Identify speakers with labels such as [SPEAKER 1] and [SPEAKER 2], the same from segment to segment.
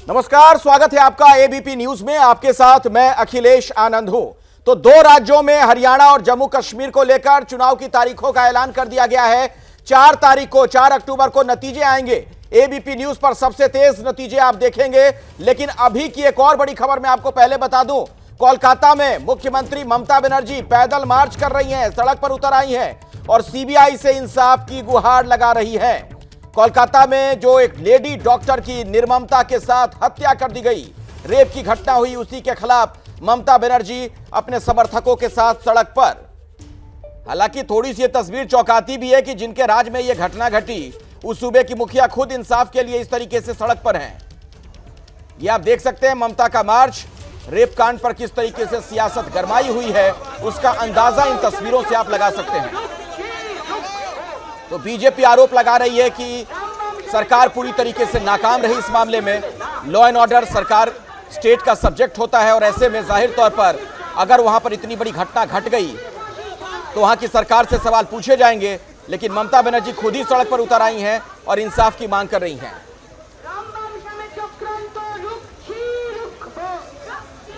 [SPEAKER 1] नमस्कार, स्वागत है आपका एबीपी न्यूज में। आपके साथ मैं अखिलेश आनंद हूं। तो दो राज्यों में हरियाणा और जम्मू कश्मीर को लेकर चुनाव की तारीखों का ऐलान कर दिया गया है। 4 तारीख को 4 अक्टूबर को नतीजे आएंगे। एबीपी न्यूज पर सबसे तेज नतीजे आप देखेंगे। लेकिन अभी की एक और बड़ी खबर मैं आपको पहले बता दूं। कोलकाता में मुख्यमंत्री ममता बनर्जी पैदल मार्च कर रही हैं, सड़क पर उतर आई हैं और सीबीआई से इंसाफ की गुहार लगा रही हैं। कोलकाता में जो एक लेडी डॉक्टर की निर्ममता के साथ हत्या कर दी गई, रेप की घटना हुई, उसी के खिलाफ ममता बनर्जी अपने समर्थकों के साथ सड़क पर। हालांकि थोड़ी सी ये तस्वीर चौंकाती भी है कि जिनके राज में यह घटना घटी, उस सूबे की मुखिया खुद इंसाफ के लिए इस तरीके से सड़क पर हैं। ये आप देख सकते हैं ममता का मार्च। रेप कांड पर किस तरीके से सियासत गरमाई हुई है, उसका अंदाजा इन तस्वीरों से आप लगा सकते हैं। तो बीजेपी आरोप लगा रही है कि सरकार पूरी तरीके से नाकाम रही इस मामले में। लॉ एंड ऑर्डर सरकार स्टेट का सब्जेक्ट होता है और ऐसे में जाहिर तौर पर अगर वहां पर इतनी बड़ी घटना घट गई तो वहां की सरकार से सवाल पूछे जाएंगे। लेकिन ममता बनर्जी खुद ही सड़क पर उतर आई हैं और इंसाफ की मांग कर रही हैं।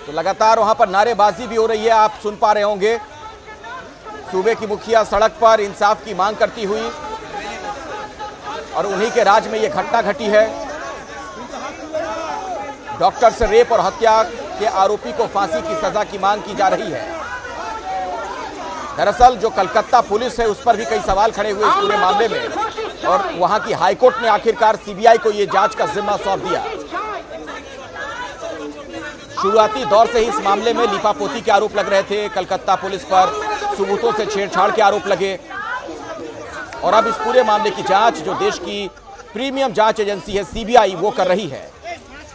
[SPEAKER 1] तो लगातार वहां पर नारेबाजी भी हो रही है, आप सुन पा रहे होंगे। सूबे की मुखिया सड़क पर इंसाफ की मांग करती हुई, और उन्हीं के राज में यह घटना घटी है। डॉक्टर से रेप और हत्या के आरोपी को फांसी की सजा की मांग की जा रही है। दरअसल जो कलकत्ता पुलिस है उस पर भी कई सवाल खड़े हुए इस पूरे मामले में, और वहां की हाईकोर्ट ने आखिरकार सीबीआई को यह जांच का जिम्मा सौंप दिया। शुरुआती दौर से ही इस मामले में लीपापोती के आरोप लग रहे थे कलकत्ता पुलिस पर, सबूतों से छेड़छाड़ के आरोप लगे, और अब इस पूरे मामले की जांच जो देश की प्रीमियम जांच एजेंसी है सीबीआई वो कर रही है।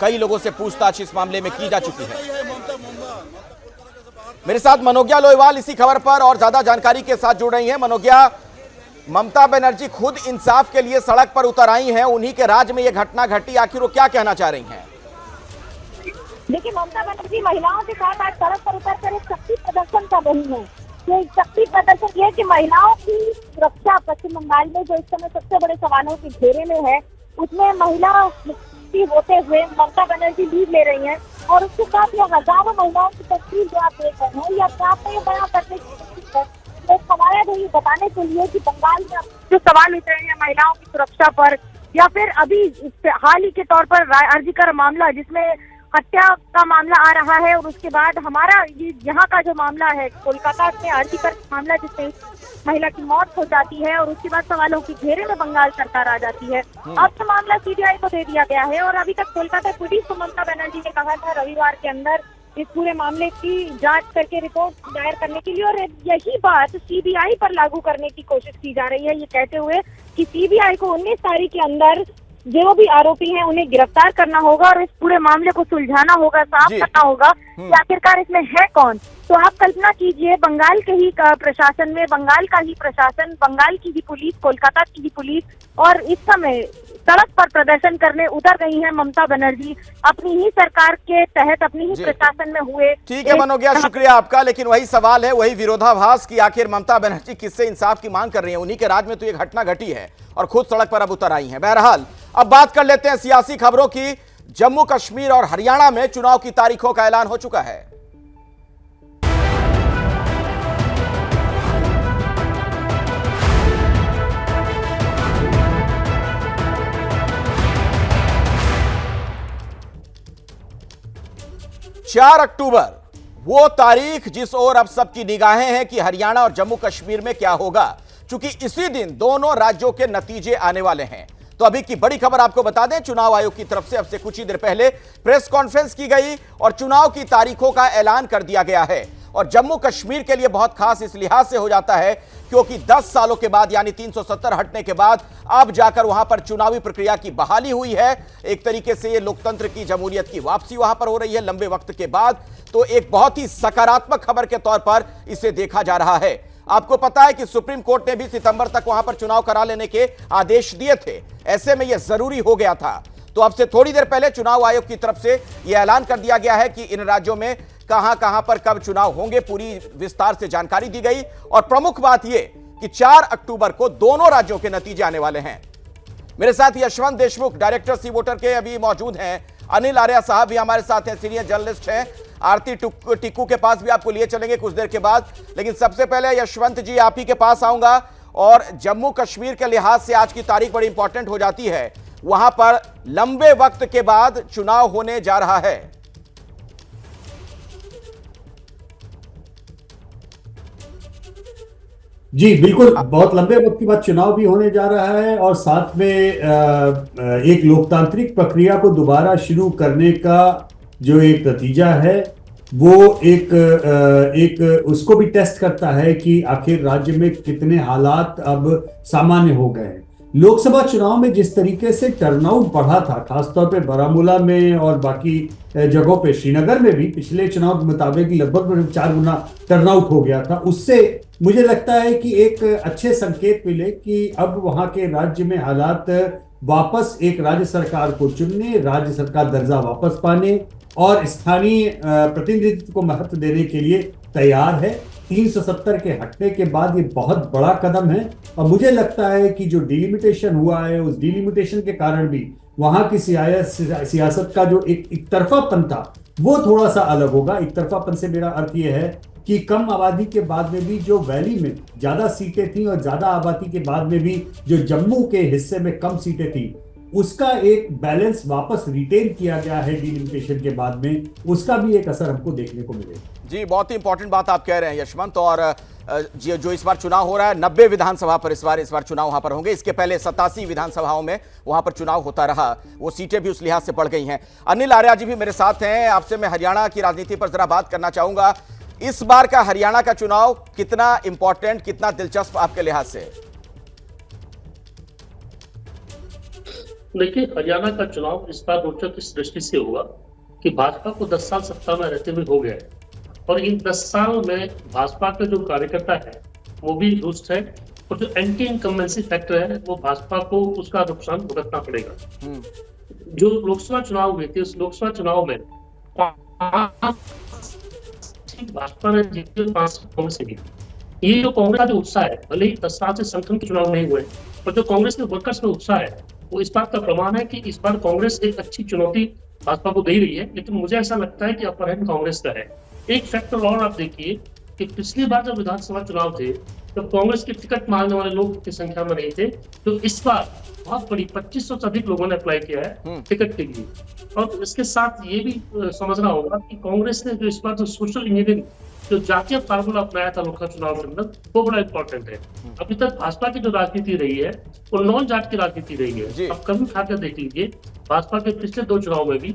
[SPEAKER 1] कई लोगों से पूछताछ इस मामले में की जा चुकी है। मेरे साथ मनोज्ञा लोईवाल इसी खबर पर और ज्यादा जानकारी के साथ जुड़ रही हैं। मनोज्ञा, ममता बनर्जी खुद इंसाफ के लिए सड़क पर उतर आई हैं, उन्हीं के राज में यह घटना घटी, आखिर वो क्या कहना चाह रही हैं?
[SPEAKER 2] देखिए, ममता बनर्जी महिलाओं के साथ आज सड़क पर उतर कर एक शक्ति प्रदर्शन कर रही है। ये शक्ति प्रदर्शन ये कि महिलाओं की सुरक्षा पश्चिम बंगाल में जो इस समय सबसे बड़े सवालों के घेरे में है, उसमें महिला मुक्ति होते हुए ममता बनर्जी लीड ले रही हैं। और उसके साथ ये हजारों महिलाओं की तस्वीर जो आप देख रहे हैं, ये अपने आप में बयां करने की कोशिश है। एक हमारा जो ये बताने के लिए कि बंगाल में जो सवाल उठ रहे हैं महिलाओं की सुरक्षा पर, या फिर अभी हाल ही के तौर पर अर्जीकर मामला जिसमें हत्या का मामला आ रहा है, और उसके बाद हमारा ये यहाँ का जो मामला है कोलकाता में अर्जीकर मामला जिसमें महिला की मौत हो जाती है और उसके बाद सवालों के घेरे में बंगाल सरकार आ जाती है। अब तो मामला सीबीआई को दे दिया गया है और अभी तक कोलकाता पुलिस को ममता बनर्जी ने कहा था रविवार के अंदर इस पूरे मामले की जांच करके रिपोर्ट दायर करने के लिए, और यही बात सीबीआई पर लागू करने की कोशिश की जा रही है, ये कहते हुए कि सीबीआई को 19 तारीख के अंदर जो भी आरोपी हैं उन्हें गिरफ्तार करना होगा और इस पूरे मामले को सुलझाना होगा, साफ करना होगा कि आखिरकार इसमें है कौन। तो आप कल्पना कीजिए, बंगाल के ही प्रशासन में बंगाल का ही प्रशासन, बंगाल की ही पुलिस, कोलकाता की ही पुलिस, और इस समय सड़क पर प्रदर्शन करने उतर गई है ममता बनर्जी अपनी ही सरकार के तहत, अपनी ही प्रशासन में हुए।
[SPEAKER 1] ठीक है मनोज्ञा, शुक्रिया आपका। लेकिन वही सवाल है, वही विरोधाभास कि आखिर ममता बनर्जी किससे इंसाफ की मांग कर रही है? उन्हीं के राज में तो ये घटना घटी है और खुद सड़क पर अब उतर आई है। बहरहाल अब बात कर लेते हैं सियासी खबरों की। जम्मू कश्मीर और हरियाणा में चुनाव की तारीखों का ऐलान हो चुका है। चार अक्टूबर वो तारीख जिस ओर अब सबकी निगाहें हैं कि हरियाणा और जम्मू कश्मीर में क्या होगा, क्योंकि इसी दिन दोनों राज्यों के नतीजे आने वाले हैं। तो अभी की बड़ी खबर आपको बता दें, चुनाव आयोग की तरफ से अब से कुछ ही देर पहले प्रेस कॉन्फ्रेंस की गई और चुनाव की तारीखों का ऐलान कर दिया गया है। और जम्मू कश्मीर के लिए बहुत खास इस लिहाज से हो जाता है क्योंकि 10 सालों के बाद यानी 370 हटने के बाद अब जाकर वहां पर चुनावी प्रक्रिया की बहाली हुई है। एक तरीके से ये लोकतंत्र की जमहूरियत की वापसी वहां पर हो रही है लंबे वक्त के बाद। तो एक बहुत ही सकारात्मक खबर के तौर पर इसे देखा जा रहा है। आपको पता है कि सुप्रीम कोर्ट ने भी सितंबर तक वहां पर चुनाव करा लेने के आदेश दिए थे, ऐसे में यह जरूरी हो गया था। तो अब से थोड़ी देर पहले चुनाव आयोग की तरफ से यह ऐलान कर दिया गया है कि इन राज्यों में कहां पर कब चुनाव होंगे, पूरी विस्तार से जानकारी दी गई। और प्रमुख बात यह कि 4 अक्टूबर को दोनों राज्यों के नतीजे आने वाले हैं। मेरे साथ यशवंत देशमुख, डायरेक्टर सी वोटर के, अभी मौजूद हैं। अनिल आर्या साहब भी हमारे साथ हैं, सीनियर जर्नलिस्ट हैं। आरती टिक्कू के पास भी आपको लिए चलेंगे कुछ देर के बाद, लेकिन सबसे पहले यशवंत जी आप ही के पास आऊंगा। और जम्मू कश्मीर के लिहाज से आज की तारीख बड़ी इंपॉर्टेंट हो जाती है, वहां पर लंबे वक्त के बाद चुनाव होने जा रहा है।
[SPEAKER 3] जी बिल्कुल, बहुत लंबे वक्त के बाद चुनाव भी होने जा रहा है और साथ में एक लोकतांत्रिक प्रक्रिया को दोबारा शुरू करने का जो एक नतीजा है वो एक उसको भी टेस्ट करता है कि आखिर राज्य में कितने हालात अब सामान्य हो गए हैं। लोकसभा चुनाव में जिस तरीके से टर्नआउट बढ़ा था, खासतौर पे बारामूला में और बाकी जगहों पे, श्रीनगर में भी पिछले चुनाव के मुताबिक लगभग 4 गुना टर्नआउट हो गया था। उससे मुझे लगता है कि एक अच्छे संकेत मिले कि अब वहां के राज्य में हालात वापस एक राज्य सरकार को चुनने, राज्य सरकार दर्जा वापस पाने और स्थानीय प्रतिनिधित्व को महत्व देने के लिए तैयार है। 370 के हटने के बाद ये बहुत बड़ा कदम है और मुझे लगता है कि जो डिलिमिटेशन हुआ है, उस डिलिमिटेशन के कारण भी वहां की सियासत का जो एक तरफापन था वो थोड़ा सा अलग होगा। एक तरफापन से मेरा अर्थ ये है कि कम आबादी के बाद में भी जो वैली में ज्यादा सीटें थी और ज्यादा आबादी के बाद में भी जो जम्मू के हिस्से में कम सीटें थी, उसका एक बैलेंस वापस रिटेन किया गया है डिलिमिटेशन के बाद में, उसका भी एक असर हमको देखने को मिलेगा।
[SPEAKER 1] जी, बहुत ही इंपॉर्टेंट बात आप कह रहे हैं यशवंत। और जो इस बार चुनाव हो रहा है 90 विधानसभा पर इस बार चुनाव वहां पर होंगे। इसके पहले 87 विधानसभाओं में वहां पर चुनाव होता रहा, वो सीटें भी उस लिहाज से बढ़ गई हैं। अनिल आर्या जी भी मेरे साथ हैं। आपसे मैं हरियाणा की राजनीति पर जरा बात करना चाहूंगा। इस बार का हरियाणा का चुनाव कितना इंपॉर्टेंट, कितना दिलचस्प आपके लिहाज से?
[SPEAKER 4] देखिए, हरियाणा का चुनाव इस बार रोचक इस दृष्टि से हुआ कि भाजपा को 10 साल सत्ता में रहते हुए हो गया है और इन 10 साल में भाजपा के जो कार्यकर्ता है वो भी जुस्त है और जो एंटी इनकम्बेंसी फैक्टर है वो भाजपा को उसका नुकसान भुगतना पड़ेगा। जो लोकसभा चुनाव हुए थे, उस लोकसभा चुनाव में भाजपा ने जीती, 5 कांग्रेस से जीती। ये जो कांग्रेस का जो उत्साह है, भले ही 10 साल से संगठन के चुनाव नहीं हुए, पर जो कांग्रेस के वर्कर्स में उत्साह है वो इस बात का प्रमाण है कि इस बार कांग्रेस एक अच्छी चुनौती भाजपा को दे रही है। लेकिन मुझे ऐसा लगता है कि अपर हैंड कांग्रेस का है। एक फैक्टर और आप देखिए कि पिछली बार जब विधानसभा चुनाव थे तो कांग्रेस के टिकट मांगने वाले लोग की संख्या में नहीं थे, तो इस बार बहुत बड़ी 2500 से अधिक लोगों ने अप्लाई किया है टिकट के लिए। और इसके साथ ये भी समझना होगा कि कांग्रेस ने जो इस बार जो सोशल इंजीनियरिंग, जो जातीय फार्मूला अपनाया था लोकसभा चुनाव के अंदर, वो बड़ा इंपॉर्टेंट है। अभी तक भाजपा की जो राजनीति रही है वो नॉन जाट की राजनीति रही है। अब कभी खाकर देख लीजिए, भाजपा के पिछले 2 चुनाव में भी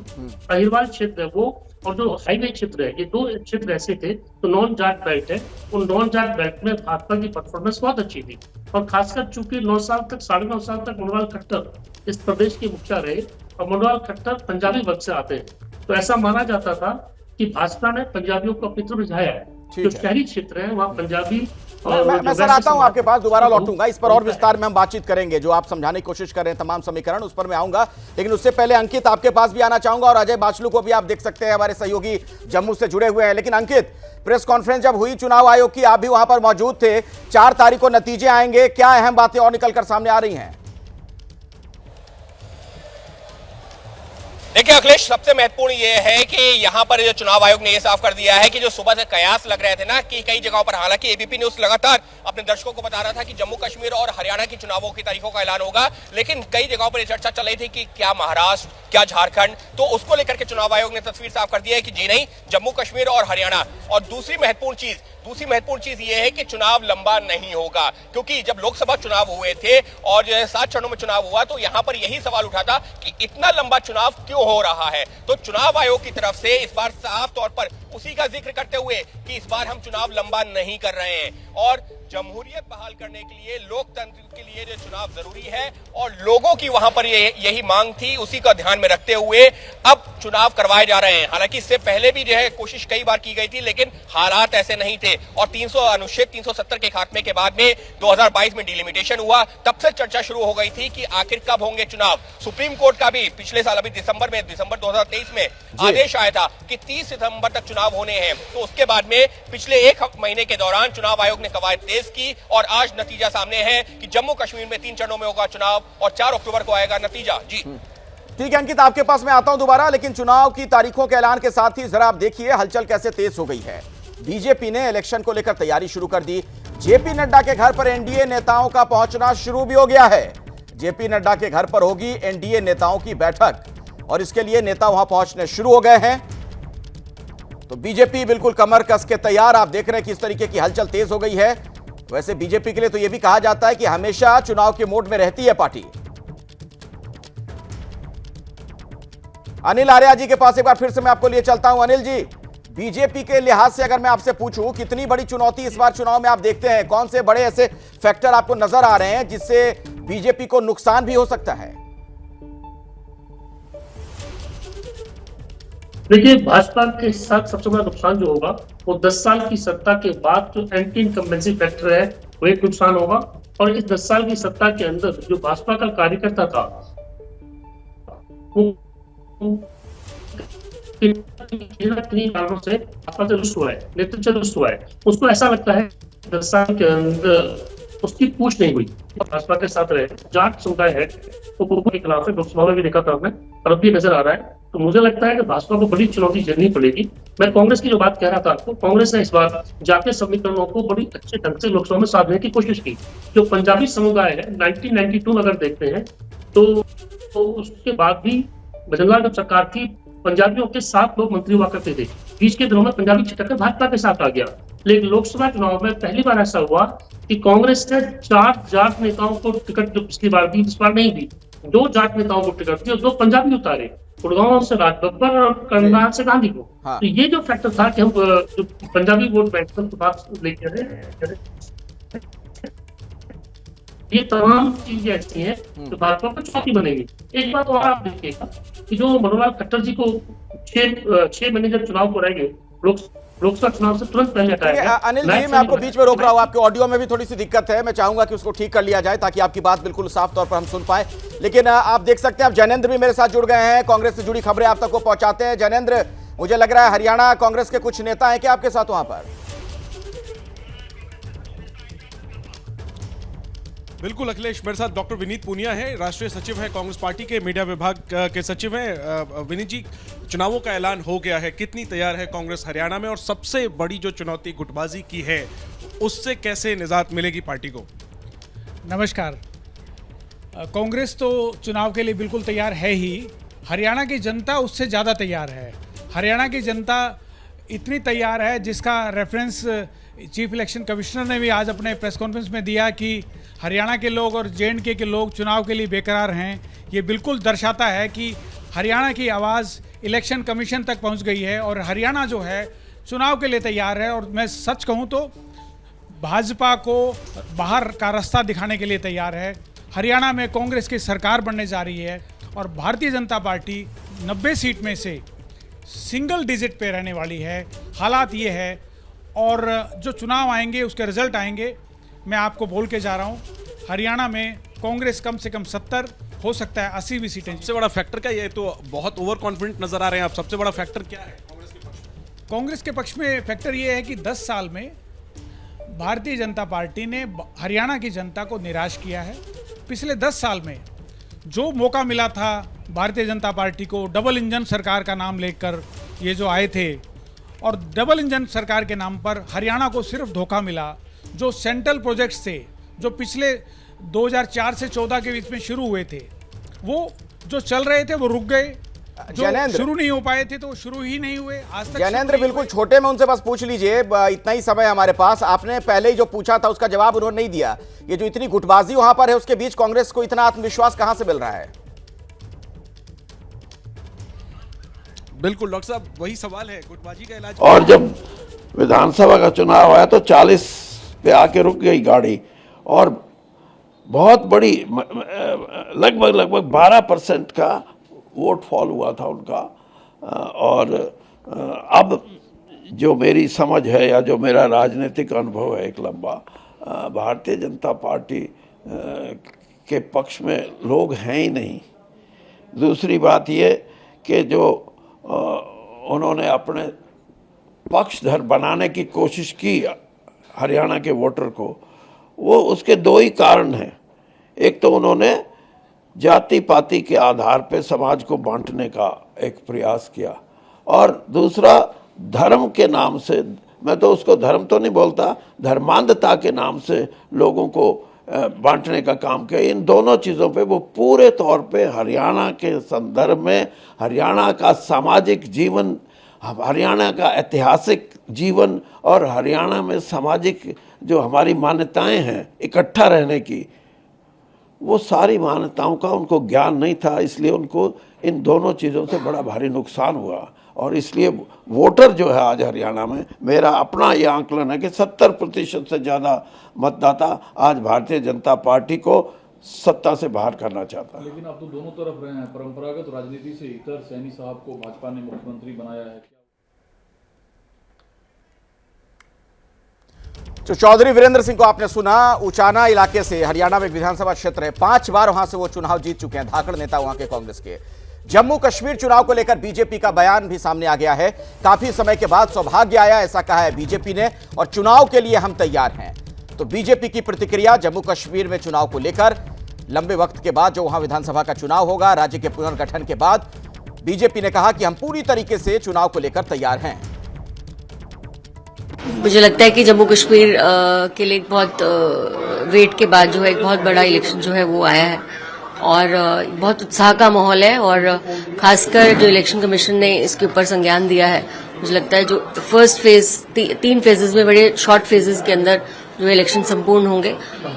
[SPEAKER 4] अहिरवाल क्षेत्र है वो और जो हाईवे क्षेत्र है, ये 2 क्षेत्र ऐसे थे तो नॉन जाट बेल्ट है। उन नॉन जाट बेल्ट में भाजपा की परफॉर्मेंस बहुत अच्छी थी और खासकर चूंकि 9 साल तक 9.5 साल तक मनोहर खट्टर इस प्रदेश के मुखिया रहे और मनोहर खट्टर पंजाबी वर्ग से आते हैं, तो ऐसा माना जाता था कि भाजपा ने पंजाबियों को अपनी तरफ रिझाया है। जो शहरी क्षेत्र है वहाँ पंजाबी
[SPEAKER 1] मैं सर आता हूं आपके पास, दोबारा लौटूंगा इस पर और विस्तार में हम बातचीत करेंगे। जो आप समझाने की कोशिश कर रहे हैं तमाम समीकरण, उस पर मैं आऊंगा, लेकिन उससे पहले अंकित आपके पास भी आना चाहूंगा और अजय बाचलू को भी आप देख सकते हैं, हमारे सहयोगी जम्मू से जुड़े हुए हैं। लेकिन अंकित, प्रेस कॉन्फ्रेंस जब हुई चुनाव आयोग की, आप भी वहां पर मौजूद थे, 4 तारीख को नतीजे आएंगे, क्या अहम बातें और निकलकर सामने आ रही हैं?
[SPEAKER 5] देखिए अखिलेश, सबसे महत्वपूर्ण ये है कि यहाँ पर जो चुनाव आयोग ने ये साफ कर दिया है कि जो सुबह से कयास लग रहे थे ना कि कई जगहों पर, हालांकि एबीपी न्यूज लगातार अपने दर्शकों को बता रहा था कि जम्मू कश्मीर और हरियाणा की चुनावों की तारीखों का ऐलान होगा, लेकिन कई जगहों पर चर्चा चल रही थी कि क्या महाराष्ट्र, क्या झारखंड, तो उसको लेकर के चुनाव आयोग ने तस्वीर साफ कर दी है कि जी नहीं, जम्मू कश्मीर और हरियाणा। और दूसरी महत्वपूर्ण चीज ये है कि चुनाव लंबा नहीं होगा, क्योंकि जब लोकसभा चुनाव हुए थे और 7 चरणों में चुनाव हुआ तो यहां पर यही सवाल उठा था कि इतना लंबा चुनाव क्यों हो रहा है। तो चुनाव आयोग की तरफ से इस बार साफ तौर पर उसी का जिक्र करते हुए कि इस बार हम चुनाव लंबा नहीं कर रहे हैं और जमहूरियत बहाल करने के लिए, लोकतंत्र के लिए जो चुनाव जरूरी है और लोगों की वहां पर यही मांग थी, उसी का ध्यान में रखते हुए अब चुनाव करवाए जा रहे हैं। हालांकि इससे पहले भी जो है कोशिश कई बार की गई थी, लेकिन हालात ऐसे नहीं थे और अनुच्छेद 370 के खात्मे के बाद में 2022 में डिलिमिटेशन हुआ, तब से चर्चा शुरू हो गई थी कि आखिर कब होंगे चुनाव। सुप्रीम कोर्ट का भी पिछले साल अभी दिसंबर 2023 में आदेश आया था कि 30 सितंबर तक चुनाव होने हैं। तो उसके बाद में पिछले 1 महीने के दौरान चुनाव आयोग ने कवायद तेज की और आज नतीजा सामने है कि जम्मू कश्मीर में 3 चरणों में होगा चुनाव और 4 अक्टूबर को आएगा नतीजा। जी
[SPEAKER 1] ठीक है अंकित, आपके पास मैं आता हूं दोबारा, लेकिन चुनाव की तारीखों के ऐलान के साथ ही जरा आप देखिए हलचल कैसे तेज हो गई है। बीजेपी ने इलेक्शन को लेकर तैयारी शुरू कर दी। जेपी नड्डा के घर पर एनडीए नेताओं का पहुंचना शुरू भी हो गया है। जेपी नड्डा के घर पर होगी एनडीए नेताओं की बैठक और इसके लिए नेता वहां पहुंचने शुरू हो गए हैं। तो बीजेपी बिल्कुल कमर कस के तैयार। आप देख रहे हैं किस तरीके की हलचल तेज हो गई है। वैसे बीजेपी के लिए तो यह भी कहा जाता है कि हमेशा चुनाव के मोड में रहती है पार्टी। अनिल आर्या जी के पास एक बार फिर से मैं आपको लिए चलता हूं। अनिल जी, बीजेपी के लिहाज से अगर मैं आपसे पूछूं कितनी बड़ी चुनौती इस बार चुनाव में आप देखते हैं, कौन से बड़े ऐसे फैक्टर आपको नजर आ रहे हैं जिससे बीजेपी को नुकसान भी हो सकता है?
[SPEAKER 4] देखिए, भाजपा के साथ सबसे बड़ा नुकसान जो होगा वो 10 साल की सत्ता के बाद जो एंटी इनकम्बेंसी फैक्टर है वो एक नुकसान होगा। और इस 10 साल की सत्ता के अंदर जो भाजपा का कार्यकर्ता था वो किन्हीं कारणों से भाजपा से रुष्ट हुआ है, नेतृत्व से रुष्ट हुआ है। उसको ऐसा लगता है 10 साल के अंदर उसकी पूछ नहीं हुई, भाजपा के साथ रहे। जाट समुदाय है वो के खिलाफ है, लोकसभा में भी देखा था हमने और अब भी नजर आ रहा है। तो मुझे लगता है कि भाजपा को बड़ी चुनौती झेलनी पड़ेगी। मैं कांग्रेस की जो बात कह रहा था आपको, कांग्रेस ने इस बार जातीय समीकरणों को बड़ी अच्छे ढंग से लोकसभा में साधने की कोशिश की। जो पंजाबी समुदाय है 1992 में अगर देखते हैं तो उसके बाद भी भजनलाल जब सरकार थी पंजाबियों के 7 लोग मंत्री हुआ करते थे। बीच के दिनों में पंजाबी छिटक कर भाजपा के साथ आ गया। लेकिन लोकसभा चुनाव में पहली बार ऐसा हुआ कि कांग्रेस ने 4 जाट नेताओं को टिकट जो पिछली बार दी, इस बार नहीं दी। 2 जाट नेताओं को टिकट दी और 2 पंजाबी उतारे, गुड़गांव से राज बब्बर और करनाल से गांधी को।
[SPEAKER 1] हाँ।
[SPEAKER 4] तो ये जो फैक्टर था कि हम जो पंजाबी वोट बैंक की बात लेके आए, ये तमाम चीजें ऐसी हैं जो भाजपा को चुनौती बनेगी। एक बात और आप देखिएगा कि जो मनोहर खट्टर जी को 6 महीने जब चुनाव को रहेंगे, लोकसभा चुनाव से तुरंत पहले हटाया गया।
[SPEAKER 1] अनिल जी, मैं आपको बीच में रोक रहा हूं, आपके ऑडियो में भी थोड़ी सी दिक्कत है। मैं चाहूंगा कि उसको ठीक कर लिया जाए ताकि आपकी बात बिल्कुल साफ तौर पर हम सुन पाए। लेकिन आप देख सकते हैं, अब जैनेंद्र भी मेरे साथ जुड़ गए हैं, कांग्रेस से जुड़ी खबरें आप तक को पहुंचाते हैं। जैनेंद्र, मुझे लग रहा है हरियाणा कांग्रेस के कुछ नेता हैं क्या आपके साथ वहां पर?
[SPEAKER 6] बिल्कुल अखिलेश, मेरे साथ डॉक्टर विनीत पूनिया है, राष्ट्रीय सचिव है कांग्रेस पार्टी के, मीडिया विभाग के सचिव हैं। विनीत जी, चुनावों का ऐलान हो गया है, कितनी तैयार है कांग्रेस हरियाणा में, और सबसे बड़ी जो चुनौती गुटबाजी की है उससे कैसे निजात मिलेगी पार्टी को?
[SPEAKER 7] नमस्कार। कांग्रेस तो चुनाव के लिए बिल्कुल तैयार है ही, हरियाणा की जनता उससे ज़्यादा तैयार है। हरियाणा की जनता इतनी तैयार है जिसका रेफरेंस चीफ इलेक्शन कमिश्नर ने भी आज अपने प्रेस कॉन्फ्रेंस में दिया कि हरियाणा के लोग और जे.एंड.के के लोग चुनाव के लिए बेकरार हैं। ये बिल्कुल दर्शाता है कि हरियाणा की आवाज़ इलेक्शन कमीशन तक पहुंच गई है और हरियाणा जो है चुनाव के लिए तैयार है। और मैं सच कहूं तो भाजपा को बाहर का रास्ता दिखाने के लिए तैयार है। हरियाणा में कांग्रेस की सरकार बनने जा रही है और भारतीय जनता पार्टी 90 सीट में से सिंगल डिजिट पे रहने वाली है। हालात ये है और जो चुनाव आएंगे उसके रिजल्ट आएंगे। मैं आपको बोल के जा रहा हूँ, हरियाणा में कांग्रेस कम से कम 70, हो सकता है 80 भी सीटें।
[SPEAKER 6] सबसे बड़ा फैक्टर क्या, ये तो बहुत ओवर कॉन्फिडेंट नजर आ रहे हैं आप, सबसे बड़ा फैक्टर क्या है कांग्रेस के पक्ष में?
[SPEAKER 7] कांग्रेस के पक्ष में फैक्टर ये है कि 10 साल में भारतीय जनता पार्टी ने हरियाणा की जनता को निराश किया है। पिछले 10 साल में जो मौका मिला था भारतीय जनता पार्टी को, डबल इंजन सरकार का नाम लेकर ये जो आए थे, और डबल इंजन सरकार के नाम पर हरियाणा को सिर्फ धोखा मिला। जो सेंट्रल प्रोजेक्ट्स थे जो पिछले 2004 से 14 के बीच में शुरू हुए थे, वो जो चल रहे थे वो रुक गए। जो शुरू नहीं हो पाए थे तो शुरू ही नहीं हुए आज तक।
[SPEAKER 1] ज्ञानेंद्र, बिल्कुल छोटे में उनसे बस पूछ लीजिए, इतना ही समय हमारे पास। आपने पहले ही जो पूछा था उसका जवाब उन्होंने नहीं दिया। ये जो इतनी गुटबाजी वहां पर है उसके बीच कांग्रेस को इतना आत्मविश्वास कहां से मिल रहा है?
[SPEAKER 6] बिल्कुल डॉक्टर साहब, वही सवाल है, गुटबाजी का इलाज।
[SPEAKER 8] और जब विधानसभा का चुनाव आया तो 40 पे आके रुक गई गाड़ी और बहुत बड़ी लगभग 12% का वोट फॉल हुआ था उनका। और अब जो मेरी समझ है या जो मेरा राजनीतिक अनुभव है एक लंबा, भारतीय जनता पार्टी के पक्ष में लोग हैं ही नहीं। दूसरी बात ये कि जो उन्होंने अपने पक्षधर बनाने की कोशिश की हरियाणा के वोटर को, वो उसके 2 ही कारण हैं। एक तो उन्होंने जाति पाति के आधार पे समाज को बांटने का एक प्रयास किया, और दूसरा धर्म के नाम से, मैं तो उसको धर्म तो नहीं बोलता, धर्मांधता के नाम से लोगों को बांटने का काम किया। इन दोनों चीज़ों पे वो पूरे तौर पे हरियाणा के संदर्भ में, हरियाणा का सामाजिक जीवन, हरियाणा का ऐतिहासिक जीवन और हरियाणा में सामाजिक जो हमारी मान्यताएं हैं इकट्ठा रहने की, वो सारी मान्यताओं का उनको ज्ञान नहीं था, इसलिए उनको इन दोनों चीज़ों से बड़ा भारी नुकसान हुआ। और इसलिए वोटर जो है आज हरियाणा में, मेरा अपना ये आंकलन है कि 70% से ज़्यादा मतदाता आज भारतीय जनता पार्टी को सत्ता से बाहर करना चाहता है।
[SPEAKER 9] लेकिन आप तो दोनों तरफ रहे हैं, परंपरागत राजनीति से इतर सैनी साहब को भाजपा ने मुख्यमंत्री बनाया है।
[SPEAKER 1] तो चौधरी वीरेंद्र सिंह को आपने सुना, उचाना इलाके से, हरियाणा में विधानसभा क्षेत्र है, 5 बार वहां से वो चुनाव जीत चुके हैं, धाकड़ नेता वहां के कांग्रेस के। जम्मू कश्मीर चुनाव को लेकर बीजेपी का बयान भी सामने आ गया है। काफी समय के बाद सौभाग्य आया, ऐसा कहा है बीजेपी ने, और चुनाव के लिए हम तैयार हैं। तो बीजेपी की प्रतिक्रिया जम्मू कश्मीर में चुनाव को लेकर, लंबे वक्त के बाद जो वहां विधानसभा का चुनाव होगा, राज्य के पुनर्गठन के बाद बीजेपी ने कहा कि हम पूरी तरीके से चुनाव को लेकर तैयार हैं।
[SPEAKER 10] मुझे लगता है कि जम्मू कश्मीर के लिए एक बहुत वेट के बाद जो है एक बहुत बड़ा इलेक्शन जो है वो आया है, और बहुत उत्साह का माहौल है, और खासकर जो इलेक्शन कमीशन ने इसके ऊपर संज्ञान दिया है, मुझे लगता है जो फर्स्ट फेज, 3 फेजेस में, बड़े शॉर्ट फेजेस के अंदर जो इलेक्शन संपूर्ण होंगे।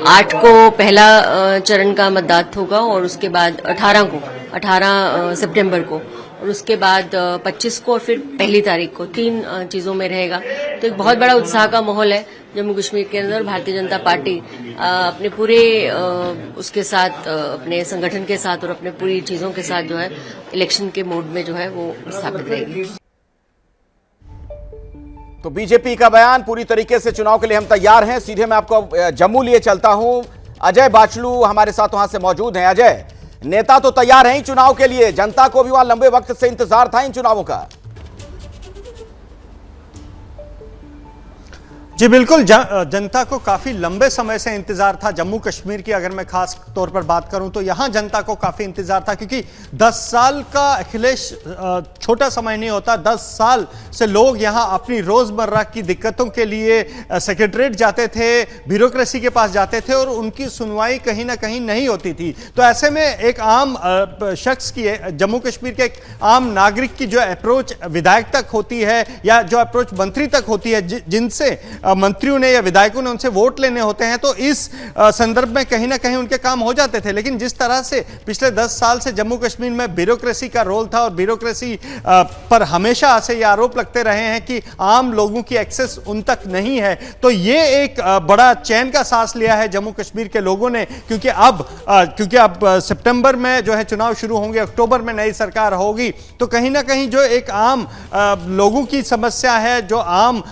[SPEAKER 10] 8 को पहला चरण का मतदान होगा, और उसके बाद 18 सितंबर को, और उसके बाद 25 को, और फिर 1 तारीख को, 3 चीजों में रहेगा। तो एक बहुत बड़ा उत्साह का माहौल है जम्मू कश्मीर के अंदर। भारतीय जनता पार्टी अपने पूरे उसके साथ, अपने संगठन के साथ और अपने पूरी चीजों के साथ जो है इलेक्शन के मोड में जो है वो स्थापित रहेगी।
[SPEAKER 1] तो बीजेपी का बयान, पूरी तरीके से चुनाव के लिए हम तैयार हैं। सीधे मैं आपको जम्मू लिए चलता हूं, अजय बाचलू हमारे साथ वहां से मौजूद हैं। अजय, नेता तो तैयार हैं ही चुनाव के लिए, जनता को भी वहां लंबे वक्त से इंतजार था इन चुनावों का।
[SPEAKER 11] जी बिल्कुल, जनता को काफ़ी लंबे समय से इंतजार था। जम्मू कश्मीर की अगर मैं खास तौर पर बात करूं तो यहां जनता को काफ़ी इंतजार था, क्योंकि 10 साल का अखिलेश छोटा समय नहीं होता। 10 साल से लोग यहां अपनी रोज़मर्रा की दिक्कतों के लिए सेक्रेटरीट जाते थे, ब्यूरोक्रेसी के पास जाते थे, और उनकी सुनवाई कहीं ना कहीं नहीं होती थी। तो ऐसे में एक आम शख्स की, जम्मू कश्मीर के एक आम नागरिक की जो अप्रोच विधायक तक होती है, या जो अप्रोच मंत्री तक होती है, जिनसे मंत्रियों ने या विधायकों ने उनसे वोट लेने होते हैं, तो इस संदर्भ में कहीं ना कहीं उनके काम हो जाते थे। लेकिन जिस तरह से पिछले 10 साल से जम्मू कश्मीर में ब्यूरोक्रेसी का रोल था, और ब्यूरोक्रेसी पर हमेशा से ये आरोप लगते रहे हैं कि आम लोगों की एक्सेस उन तक नहीं है, तो ये एक बड़ा चैन का सांस लिया है जम्मू कश्मीर के लोगों ने। क्योंकि अब सितंबर में जो है चुनाव शुरू होंगे, अक्टूबर में नई सरकार होगी, तो कहीं ना कहीं जो एक आम लोगों की समस्या है, जो आम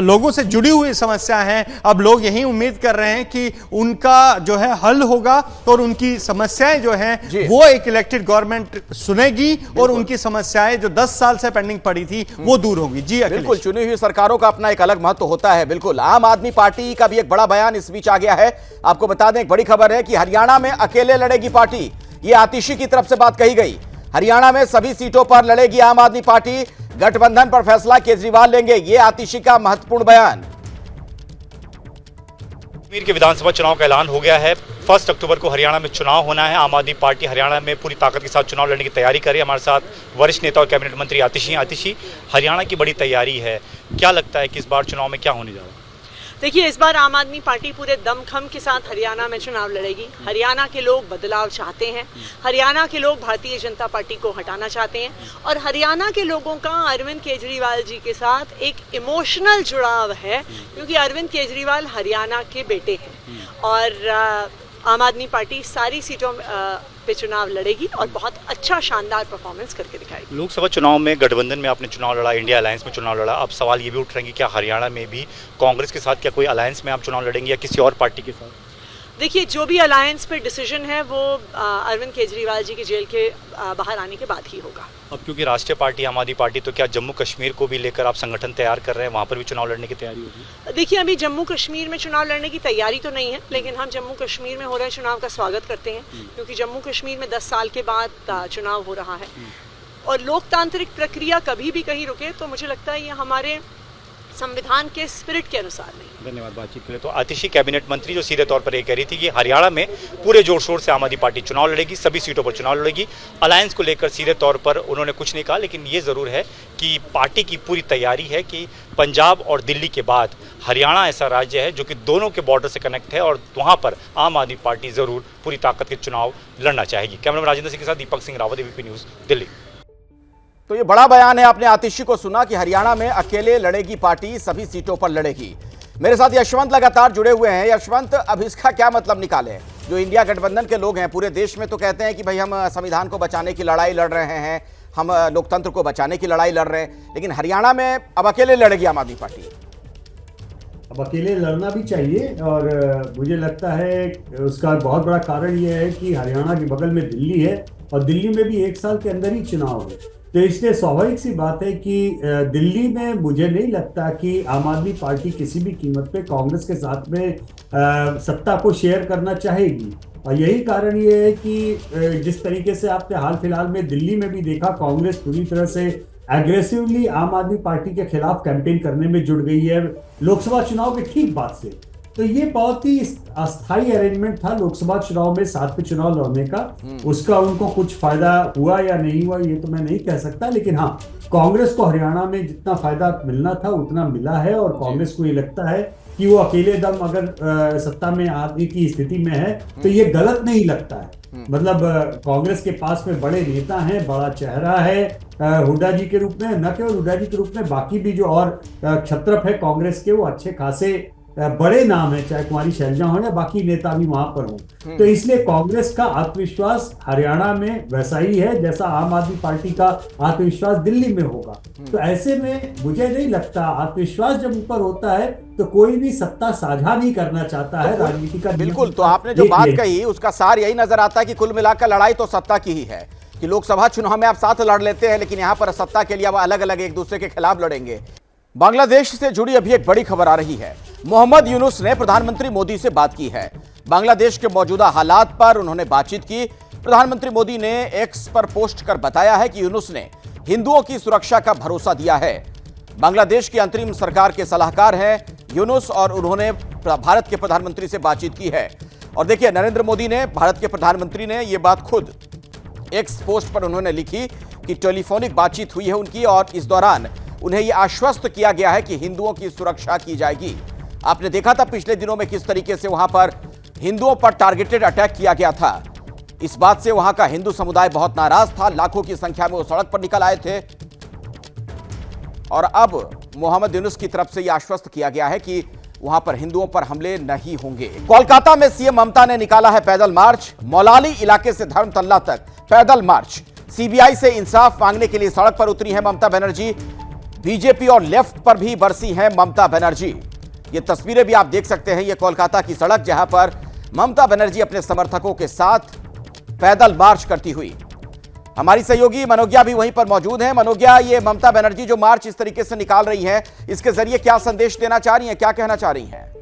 [SPEAKER 11] लोगों से जुड़ी हुई समस्या है, अब लोग यही उम्मीद कर रहे हैं कि उनका जो है हल होगा, और उनकी समस्याएं जो हैं वो एक इलेक्टेड गवर्नमेंट सुनेगी, और उनकी समस्याएं जो 10 साल से पेंडिंग पड़ी थी वो दूर होगी। जी
[SPEAKER 1] बिल्कुल, चुनी हुई सरकारों का अपना एक अलग महत्व होता है। बिल्कुल, आम आदमी पार्टी का भी एक बड़ा बयान इस बीच आ गया है। आपको बता दें, एक बड़ी खबर है कि हरियाणा में अकेले लड़ेगी पार्टी, ये आतिशी की तरफ से बात कही गई। हरियाणा में सभी सीटों पर लड़ेगी आम आदमी पार्टी, गठबंधन पर फैसला केजरीवाल लेंगे, ये आतिशी का महत्वपूर्ण बयान।
[SPEAKER 12] कश्मीर के विधानसभा चुनाव का ऐलान हो गया है। 1 अक्टूबर को हरियाणा में चुनाव होना है। आम आदमी पार्टी हरियाणा में पूरी ताकत के साथ चुनाव लड़ने की तैयारी कर रही है। हमारे साथ वरिष्ठ नेता और कैबिनेट मंत्री आतिशी, हरियाणा की बड़ी तैयारी है, क्या लगता है कि इस बार चुनाव में क्या होने जा रहा है?
[SPEAKER 13] देखिए, इस बार आम आदमी पार्टी पूरे दमखम के साथ हरियाणा में चुनाव लड़ेगी। हरियाणा के लोग बदलाव चाहते हैं, हरियाणा के लोग भारतीय जनता पार्टी को हटाना चाहते हैं, और हरियाणा के लोगों का अरविंद केजरीवाल जी के साथ एक इमोशनल जुड़ाव है, क्योंकि अरविंद केजरीवाल हरियाणा के बेटे हैं, और आम आदमी पार्टी सारी सीटों पे चुनाव लड़ेगी और बहुत अच्छा शानदार परफॉर्मेंस करके दिखाएगी।
[SPEAKER 12] लोकसभा चुनाव में गठबंधन में आपने चुनाव लड़ा, इंडिया अलायंस में चुनाव लड़ा, अब सवाल ये भी उठ रहे हैं कि क्या हरियाणा में भी कांग्रेस के साथ क्या कोई अलायंस में आप चुनाव लड़ेंगे या किसी और पार्टी के साथ?
[SPEAKER 13] देखिए, जो भी अलायंस पे डिसीजन है वो अरविंद केजरीवाल जी के जेल के बाहर आने के बाद ही होगा।
[SPEAKER 12] अब क्योंकि राष्ट्रीय पार्टी आम आदमी पार्टी, तो क्या जम्मू कश्मीर को भी लेकर आप संगठन तैयार कर रहे हैं, वहाँ पर भी चुनाव लड़ने की तैयारी होगी?
[SPEAKER 13] देखिए, अभी जम्मू कश्मीर में चुनाव लड़ने की तैयारी तो नहीं है, लेकिन हम जम्मू कश्मीर में हो रहे चुनाव का स्वागत करते हैं, क्योंकि जम्मू कश्मीर में 10 साल के बाद चुनाव हो रहा है और लोकतांत्रिक प्रक्रिया कभी भी कहीं रुके तो मुझे लगता है ये हमारे संविधान के स्पिरिट के अनुसार नहीं।
[SPEAKER 12] धन्यवाद बातचीत के लिए। तो आतिशी कैबिनेट मंत्री जो सीधे तौर पर ये कह रही थी कि हरियाणा में पूरे जोर शोर से आम आदमी पार्टी चुनाव लड़ेगी, सभी सीटों पर चुनाव लड़ेगी। अलायंस को लेकर सीधे तौर पर उन्होंने कुछ नहीं कहा, लेकिन ये जरूर है कि पार्टी की पूरी तैयारी है कि पंजाब और दिल्ली के बाद हरियाणा ऐसा राज्य है जो कि दोनों के बॉर्डर से कनेक्ट है और वहाँ पर आम आदमी पार्टी जरूर पूरी ताकत के चुनाव लड़ना चाहेगी। कैमरामैन राजेंद्र सिंह के साथ दीपक सिंह रावत, एबीपी न्यूज़, दिल्ली।
[SPEAKER 1] तो ये बड़ा बयान है, आपने आतिशी को सुना कि हरियाणा में अकेले लड़ेगी पार्टी, सभी सीटों पर लड़ेगी। मेरे साथ यशवंत लगातार जुड़े हुए हैं। यशवंत, अब इसका क्या मतलब निकाले? जो इंडिया गठबंधन के लोग हैं पूरे देश में तो कहते हैं कि भाई हम संविधान को बचाने की लड़ाई लड़ रहे हैं, हम लोकतंत्र को बचाने की लड़ाई लड़ रहे हैं, लेकिन हरियाणा में अब अकेले लड़ेगी आम आदमी पार्टी।
[SPEAKER 3] अब अकेले लड़ना भी चाहिए और मुझे लगता है उसका बहुत बड़ा कारण यह है कि हरियाणा के बगल में दिल्ली है और दिल्ली में भी 1 साल के अंदर ही चुनाव है, तो इसलिए स्वाभाविक सी बात है कि दिल्ली में मुझे नहीं लगता कि आम आदमी पार्टी किसी भी कीमत पे कांग्रेस के साथ में सत्ता को शेयर करना चाहेगी। और यही कारण ये है कि जिस तरीके से आपने हाल फिलहाल में दिल्ली में भी देखा, कांग्रेस पूरी तरह से एग्रेसिवली आम आदमी पार्टी के खिलाफ कैंपेन करने में जुट गई है लोकसभा चुनाव के ठीक बाद से। तो ये बहुत ही अस्थायी अरेंजमेंट था लोकसभा चुनाव में साथ में चुनाव लड़ने का। उसका उनको कुछ फायदा हुआ या नहीं हुआ ये तो मैं नहीं कह सकता, लेकिन हाँ, कांग्रेस को हरियाणा में जितना फायदा मिलना था उतना मिला है और कांग्रेस को ये लगता है कि वो अकेले दम अगर सत्ता में आने की स्थिति में है तो ये गलत नहीं लगता है। मतलब कांग्रेस के पास में बड़े नेता हैं, बड़ा चेहरा है हुड्डा जी के रूप में, न केवल हुड्डा जी के रूप में, बाकी भी जो और क्षत्रप है कांग्रेस के वो अच्छे खासे बड़े नाम है, चाहे कुमारी शैलजा हो या बाकी नेता भी वहां पर हो। तो इसलिए कांग्रेस का आत्मविश्वास हरियाणा में वैसा ही है जैसा आम आदमी पार्टी का आत्मविश्वास दिल्ली में होगा। तो ऐसे में मुझे नहीं लगता, आत्मविश्वास जब ऊपर होता है तो कोई भी सत्ता साझा नहीं करना चाहता है, राजनीति का।
[SPEAKER 1] बिल्कुल, तो आपने जो बात कही उसका सार यही नजर आता है कि कुल मिलाकर लड़ाई तो सत्ता की ही है, कि लोकसभा चुनाव में आप साथ लड़ लेते हैं लेकिन यहाँ पर सत्ता के लिए अब अलग अलग एक दूसरे के खिलाफ लड़ेंगे। बांग्लादेश से जुड़ी अभी एक बड़ी खबर आ रही है। मोहम्मद यूनुस ने प्रधानमंत्री मोदी से बात की है। बांग्लादेश के मौजूदा हालात पर उन्होंने बातचीत की। प्रधानमंत्री मोदी ने एक्स पर पोस्ट कर बताया है कि यूनुस ने हिंदुओं की सुरक्षा का भरोसा दिया है। बांग्लादेश की अंतरिम सरकार के सलाहकार हैं यूनुस और उन्होंने भारत के प्रधानमंत्री से बातचीत की है। और देखिए, नरेंद्र मोदी ने, भारत के प्रधानमंत्री ने यह बात खुद एक्स पोस्ट पर उन्होंने लिखी कि टेलीफोनिक बातचीत हुई है उनकी और इस दौरान उन्हें यह आश्वस्त किया गया है कि हिंदुओं की सुरक्षा की जाएगी। आपने देखा था पिछले दिनों में किस तरीके से वहां पर हिंदुओं पर टारगेटेड अटैक किया गया था। इस बात से वहां का हिंदू समुदाय बहुत नाराज था, लाखों की संख्या में वो सड़क पर निकल आए थे। और अब मोहम्मद यूनुस की तरफ से यह आश्वस्त किया गया है कि वहां पर हिंदुओं पर हमले नहीं होंगे। कोलकाता में सीएम ममता ने निकाला है पैदल मार्च। मौलाली इलाके से धर्मतल्ला तक पैदल मार्च। सीबीआई से इंसाफ मांगने के लिए सड़क पर उतरी है ममता बनर्जी। बीजेपी और लेफ्ट पर भी बरसी हैं ममता बनर्जी। ये तस्वीरें भी आप देख सकते हैं, ये कोलकाता की सड़क जहां पर ममता बनर्जी अपने समर्थकों के साथ पैदल मार्च करती हुई। हमारी सहयोगी मनोज्ञा भी वहीं पर मौजूद हैं। मनोज्ञा, ये ममता बनर्जी जो मार्च इस तरीके से निकाल रही हैं, इसके जरिए क्या संदेश देना चाह रही हैं, क्या कहना चाह रही हैं?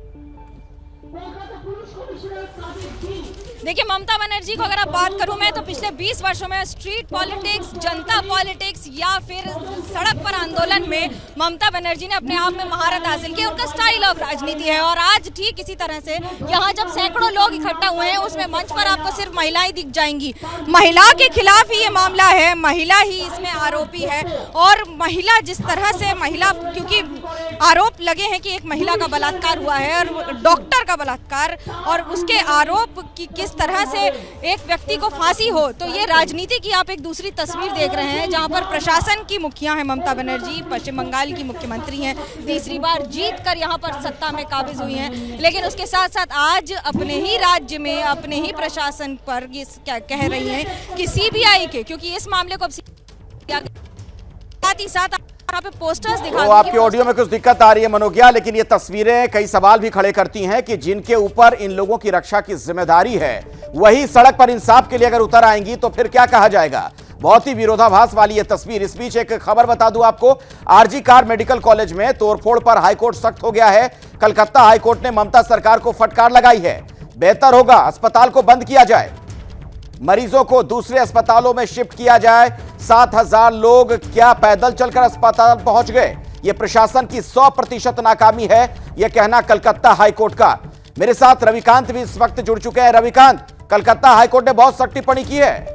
[SPEAKER 14] देखिए, ममता बनर्जी को अगर आप बात करूं मैं तो पिछले 20 वर्षों में स्ट्रीट पॉलिटिक्स, जनता पॉलिटिक्स या फिर सड़क पर आंदोलन में ममता बनर्जी ने अपने आप में महारत हासिल की। उनका स्टाइल ऑफ राजनीति है और आज ठीक इसी तरह से यहाँ जब सैकड़ों लोग इकट्ठा हुए हैं उसमें मंच पर आपको सिर्फ महिलाएं दिख जाएंगी। महिला के खिलाफ ही ये मामला है, महिला ही इसमें आरोपी है और महिला जिस तरह से महिला, क्योंकि आरोप लगे हैं कि एक महिला का बलात्कार हुआ है और डॉक्टर का बलात्कार, और उसके आरोप की किस तरह से एक व्यक्ति को फांसी हो, तो ये राजनीति की आप एक दूसरी तस्वीर देख रहे हैं जहां पर प्रशासन की मुखिया है ममता बनर्जी, पश्चिम बंगाल की मुख्यमंत्री हैं, तीसरी बार जीत कर यहाँ पर सत्ता में काबिज हुई हैं, लेकिन उसके साथ साथ आज अपने ही राज्य में अपने ही प्रशासन पर ये क्या कह रही हैं कि सीबीआई के, क्योंकि इस मामले को अब साथ ही साथ यहाँ पे पोस्टर्स दिखा
[SPEAKER 1] तो
[SPEAKER 14] दूं
[SPEAKER 1] आपके ऑडियो में कुछ दिक्कत आ रही है मनोज्ञा, लेकिन ये तस्वीरें कई सवाल भी खड़े करती हैं कि जिनके ऊपर इन लोगों की रक्षा की जिम्मेदारी है वही सड़क पर इंसाफ के लिए अगर उतर आएंगी तो फिर क्या कहा जाएगा। बहुत ही विरोधाभास वाली ये तस्वीर। इस बीच एक खबर बता दूं आपको, आरजी कार मेडिकल कॉलेज में तोड़फोड़ पर हाईकोर्ट सख्त हो गया है। कलकत्ता हाईकोर्ट ने ममता सरकार को फटकार लगाई है। बेहतर होगा अस्पताल को बंद किया जाए, मरीजों को दूसरे अस्पतालों में शिफ्ट किया जाए। 7,000 लोग क्या पैदल चलकर अस्पताल पहुंच गए? यह प्रशासन की 100% नाकामी है, यह कहना कलकत्ता हाईकोर्ट का। मेरे साथ रविकांत भी इस वक्त जुड़ चुके हैं। रविकांत, कलकत्ता हाईकोर्ट ने बहुत सख्त टिप्पणी की है।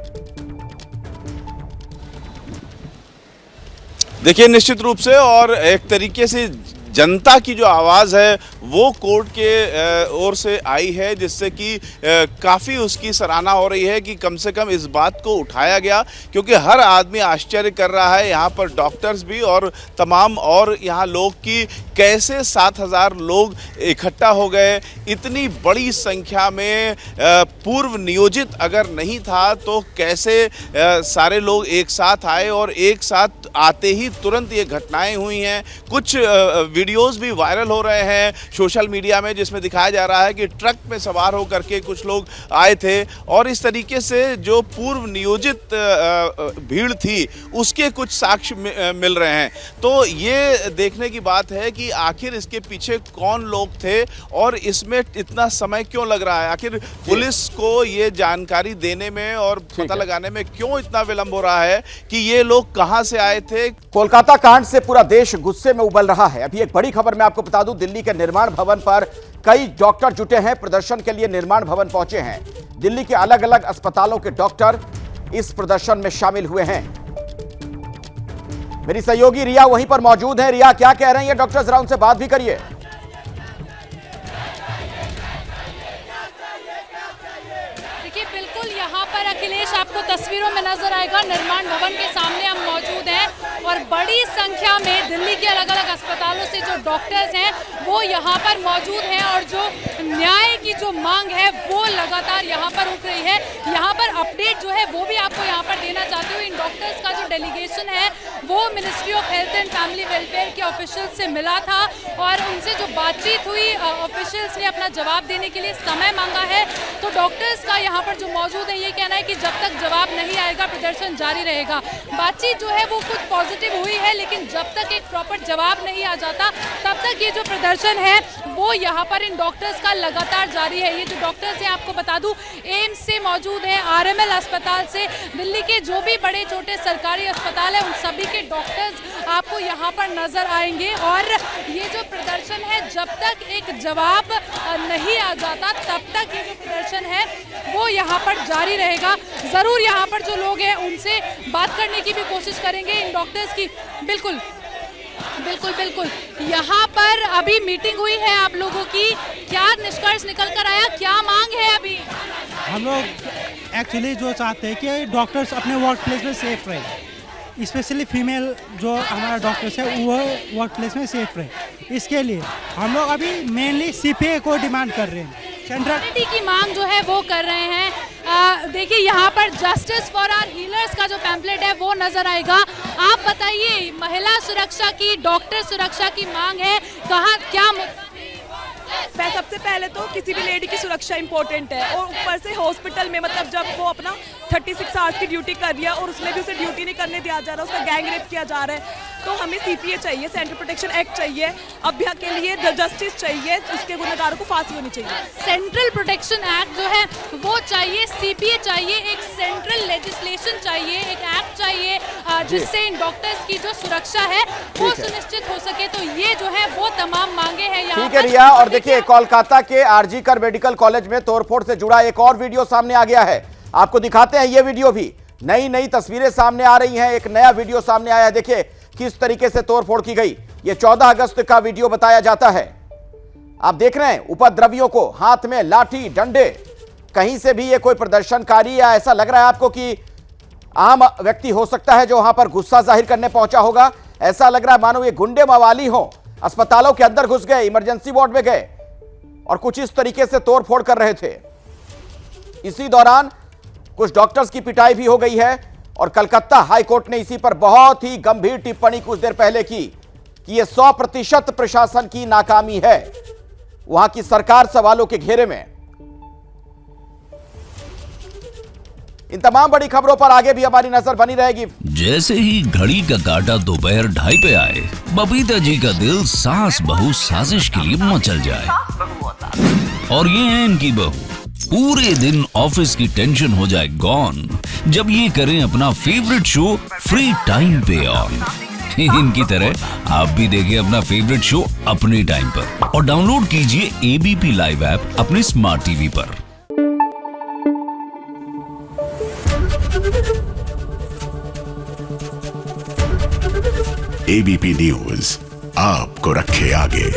[SPEAKER 15] देखिए, निश्चित रूप से और एक तरीके से जनता की जो आवाज़ है वो कोर्ट के ओर से आई है, जिससे कि काफ़ी उसकी सराहना हो रही है कि कम से कम इस बात को उठाया गया, क्योंकि हर आदमी आश्चर्य कर रहा है, यहाँ पर डॉक्टर्स भी और तमाम और यहाँ लोग की कैसे 7,000 लोग इकट्ठा हो गए। इतनी बड़ी संख्या में पूर्व नियोजित अगर नहीं था तो कैसे सारे लोग एक साथ आए और एक साथ आते ही तुरंत ये घटनाएं हुई हैं। कुछ वीडियोस भी वायरल हो रहे हैं सोशल मीडिया में, जिसमें दिखाया जा रहा है कि ट्रक में सवार होकर के कुछ लोग आए थे और इस तरीके से जो पूर्व नियोजित भीड़ थी उसके कुछ साक्ष्य मिल रहे हैं। तो ये देखने की बात है कि आखिर इसके पीछे कौन लोग थे और इसमें इतना समय क्यों लग रहा है। आखिर पुलिस को ये जानकारी देने में और पता लगाने में क्यों इतना विलंब हो रहा है कि ये लोग कहां से आए थे।
[SPEAKER 1] कोलकाता कांड से पूरा देश गुस्से में उबल रहा है। अभी एक बड़ी खबर मैं आपको बता दूं, दिल्ली के निर्माण भवन पर कई डॉक्टर जुटे हैं, प्रदर्शन के लिए निर्माण भवन पहुंचे हैं। दिल्ली के अलग अलग अस्पतालों के डॉक्टर इस प्रदर्शन में शामिल हुए हैं। मेरी सहयोगी रिया वहीं पर मौजूद है। रिया, क्या कह रहे हैं ये डॉक्टर, जरा उनसे बात भी करिए।
[SPEAKER 14] देखिए, बिल्कुल यहाँ पर अखिलेश आपको तस्वीरों में नजर आएगा, निर्माण भवन के सामने हम मौजूद हैं और बड़ी संख्या में दिल्ली के अलग अलग अस्पतालों से जो डॉक्टर्स हैं वो यहाँ पर मौजूद हैं और जो न्याय की जो मांग है वो लगातार यहाँ पर उठ रही है। यहाँ पर अपडेट जो है वो भी आपको यहाँ पर देना चाहती हूँ। इन डॉक्टर्स का जो डेलीगेशन है वो ministry of health and family welfare के ऑफिशियल्स से मिला था और उनसे जो बातचीत हुई, ऑफिशियल्स ने अपना जवाब देने के लिए समय मांगा है। तो डॉक्टर्स का यहाँ पर जो मौजूद है ये कहना है कि जब तक जवाब नहीं आएगा प्रदर्शन जारी रहेगा। बातचीत जो है वो कुछ पॉजिटिव हुई है, लेकिन जब तक एक प्रॉपर जवाब नहीं आ जाता तब तक ये जो प्रदर्शन है वो यहाँ पर इन डॉक्टर्स का लगातार जारी है। ये जो डॉक्टर्स हैं आपको बता दूं, एम्स से मौजूद हैं, आरएमएल अस्पताल से, दिल्ली के जो भी बड़े छोटे सरकारी अस्पताल है उन सभी के डॉक्टर्स आपको यहाँ पर नजर आएंगे। और ये जो प्रदर्शन है जब तक एक जवाब नहीं आ जाता तब तक ये जो प्रदर्शन है वो यहाँ पर जारी रहेगा। जरूर यहाँ पर जो लोग हैं उनसे बात करने की भी कोशिश करेंगे इन डॉक्टर्स की। बिल्कुल बिल्कुल बिल्कुल, यहाँ पर अभी मीटिंग हुई है आप लोगों की, क्या निष्कर्ष निकल कर आया, क्या मांग है? अभी
[SPEAKER 16] हम लोग एक्चुअली जो चाहते हैं कि डॉक्टर्स अपने वर्क प्लेस में सेफ रहे, स्पेशली फीमेल जो हमारा डॉक्टर्स है वो वर्क प्लेस में सेफ रहे। इसके लिए हम लोग अभी मेनली सीपीए को डिमांड कर रहे हैं,
[SPEAKER 14] सेंट्रलिटी की मांग जो है वो कर रहे हैं। देखिए, यहाँ पर जस्टिस फॉर आवर हीलर्स का जो पैम्पलेट है वो नजर आएगा। आप बताइए, महिला सुरक्षा की, डॉक्टर सुरक्षा की मांग है, कहाँ क्या?
[SPEAKER 17] सबसे पहले तो किसी भी लेडी की सुरक्षा इंपॉर्टेंट है और ऊपर से हॉस्पिटल में मतलब जब वो अपना 36 आवर्स की ड्यूटी कर रही है और उसमें भी उसे ड्यूटी नहीं करने दिया जा रहा, उसका गैंग रेप किया जा रहा है, तो हमें सीपीए चाहिए, सेंट्रल प्रोटेक्शन एक्ट चाहिए, अभ्या के लिए जस्टिस चाहिए, उसके गुनहगारों को फांसी होनी चाहिए।
[SPEAKER 14] सेंट्रल प्रोटेक्शन एक्ट जो है वो चाहिए, सीपीए चाहिए, एक सेंट्रल लेजिस्लेशन चाहिए, एक एक्ट चाहिए जिससे इन डॉक्टर्स की जो सुरक्षा है वो सुनिश्चित हो सके। तो ये जो है वो तमाम मांगे हैं यहाँ।
[SPEAKER 1] ठीक है रिया, और देखिए कोलकाता के आरजी कर मेडिकल कॉलेज में तोड़फोड़ से जुड़ा एक और वीडियो सामने आ गया है, आपको दिखाते हैं। ये वीडियो भी नई तस्वीरें सामने आ रही हैं, एक नया वीडियो सामने आया है। देखिए किस तरीके से तोड़फोड़ की गई। ये 14 अगस्त का वीडियो बताया जाता है। आप देख रहे हैं उपद्रवियों को हाथ में लाठी डंडे, कहीं से भी ये कोई प्रदर्शनकारी या ऐसा लग रहा है आपको कि आम व्यक्ति हो सकता है जो वहां पर गुस्सा जाहिर करने पहुंचा होगा? ऐसा लग रहा है मानो ये गुंडे मवाली हो, अस्पतालों के अंदर घुस गए, इमरजेंसी वार्ड में गए और कुछ इस तरीके से तोड़फोड़ कर रहे थे। इसी दौरान कुछ डॉक्टर्स की पिटाई भी हो गई है और कलकत्ता हाईकोर्ट ने इसी पर बहुत ही गंभीर टिप्पणी कुछ देर पहले की कि यह 100% प्रशासन की नाकामी है, वहां की सरकार सवालों के घेरे में। इन तमाम बड़ी खबरों पर आगे भी हमारी नजर बनी रहेगी।
[SPEAKER 18] जैसे ही घड़ी का काटा दोपहर 2:30 पे आए, बबीता जी का दिल सास बहू साजिश के लिए मचल जाए। और ये है इनकी बहू, पूरे दिन ऑफिस की टेंशन हो जाए गॉन जब ये करें अपना फेवरेट शो फ्री टाइम पे ऑन। इनकी तरह आप भी देखें अपना फेवरेट शो अपने टाइम पर और डाउनलोड कीजिए एबीपी लाइव ऐप अपने स्मार्ट टीवी पर।
[SPEAKER 19] एबीपी न्यूज आपको रखे आगे।